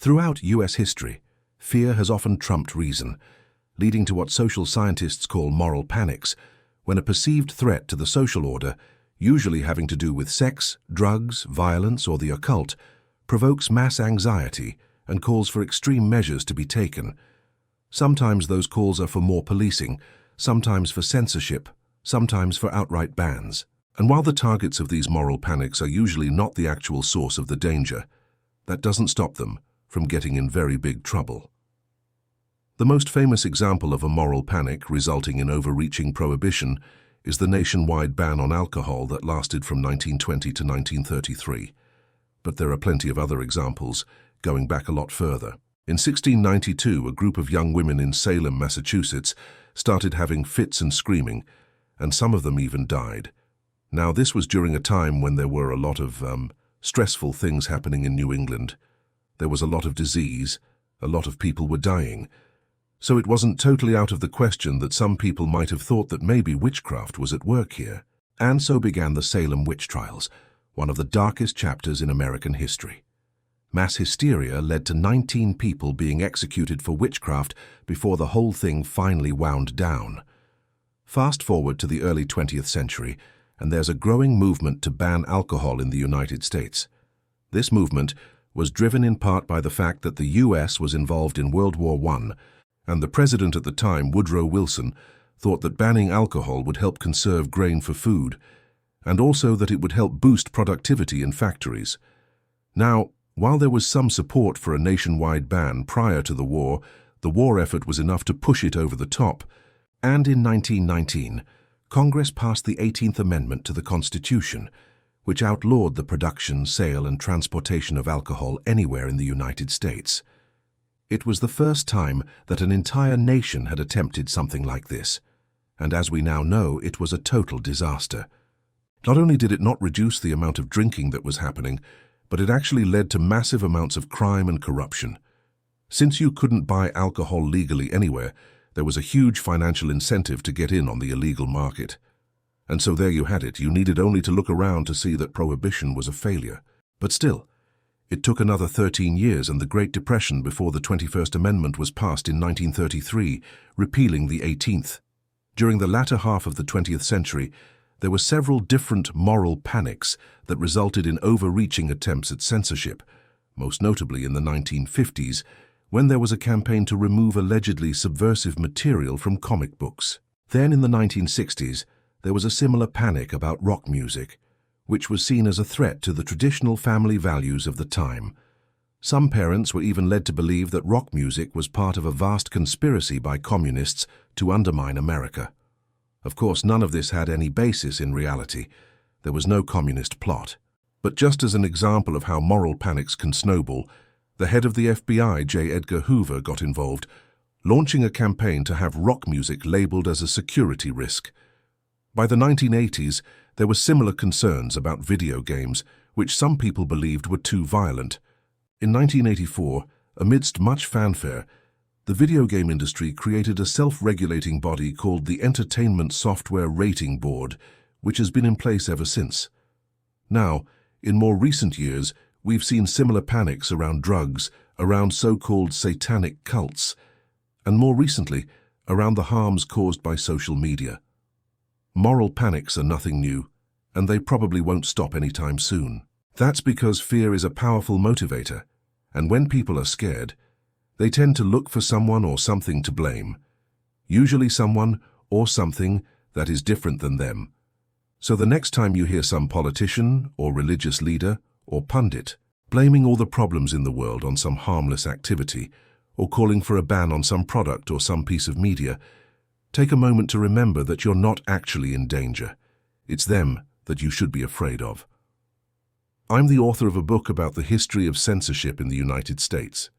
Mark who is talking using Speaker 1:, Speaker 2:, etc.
Speaker 1: Throughout U.S. history, fear has often trumped reason, leading to what social scientists call moral panics, when a perceived threat to the social order, usually having to do with sex, drugs, violence, or the occult, provokes mass anxiety and calls for extreme measures to be taken. Sometimes those calls are for more policing, sometimes for censorship, sometimes for outright bans. And while the targets of these moral panics are usually not the actual source of the danger, that doesn't stop them from getting in very big trouble. The most famous example of a moral panic resulting in overreaching prohibition is the nationwide ban on alcohol that lasted from 1920 to 1933. But there are plenty of other examples, going back a lot further. In 1692, a group of young women in Salem, Massachusetts, started having fits and screaming, and some of them even died. Now, this was during a time when there were a lot of stressful things happening in New England. There was a lot of disease, a lot of people were dying. So it wasn't totally out of the question that some people might have thought that maybe witchcraft was at work here. And so began the Salem Witch Trials, one of the darkest chapters in American history. Mass hysteria led to 19 people being executed for witchcraft before the whole thing finally wound down. Fast forward to the early 20th century, and there's a growing movement to ban alcohol in the United States. This movement was driven in part by the fact that the U.S. was involved in World War I, and the president at the time, Woodrow Wilson, thought that banning alcohol would help conserve grain for food, and also that it would help boost productivity in factories. Now, while there was some support for a nationwide ban prior to the war effort was enough to push it over the top, and in 1919, Congress passed the 18th Amendment to the Constitution, which outlawed the production, sale, and transportation of alcohol anywhere in the United States. It was the first time that an entire nation had attempted something like this, and as we now know, it was a total disaster. Not only did it not reduce the amount of drinking that was happening, but it actually led to massive amounts of crime and corruption. Since you couldn't buy alcohol legally anywhere, there was a huge financial incentive to get in on the illegal market. And so there you had it. You needed only to look around to see that Prohibition was a failure. But still, it took another 13 years and the Great Depression before the 21st Amendment was passed in 1933, repealing the 18th. During the latter half of the 20th century, there were several different moral panics that resulted in overreaching attempts at censorship, most notably in the 1950s, when there was a campaign to remove allegedly subversive material from comic books. Then in the 1960s, there was a similar panic about rock music, which was seen as a threat to the traditional family values of the time. Some parents were even led to believe that rock music was part of a vast conspiracy by communists to undermine America. Of course, none of this had any basis in reality. There was no communist plot. But just as an example of how moral panics can snowball, the head of the FBI, J. Edgar Hoover, got involved, launching a campaign to have rock music labeled as a security risk. By the 1980s, there were similar concerns about video games, which some people believed were too violent. In 1984, amidst much fanfare, the video game industry created a self-regulating body called the Entertainment Software Rating Board, which has been in place ever since. Now, in more recent years, we've seen similar panics around drugs, around so-called satanic cults, and more recently, around the harms caused by social media. Moral panics are nothing new, and they probably won't stop anytime soon. That's because fear is a powerful motivator, and when people are scared, they tend to look for someone or something to blame, usually someone or something that is different than them. So the next time you hear some politician or religious leader or pundit blaming all the problems in the world on some harmless activity or calling for a ban on some product or some piece of media, take a moment to remember that you're not actually in danger. It's them that you should be afraid of. I'm the author of a book about the history of censorship in the United States.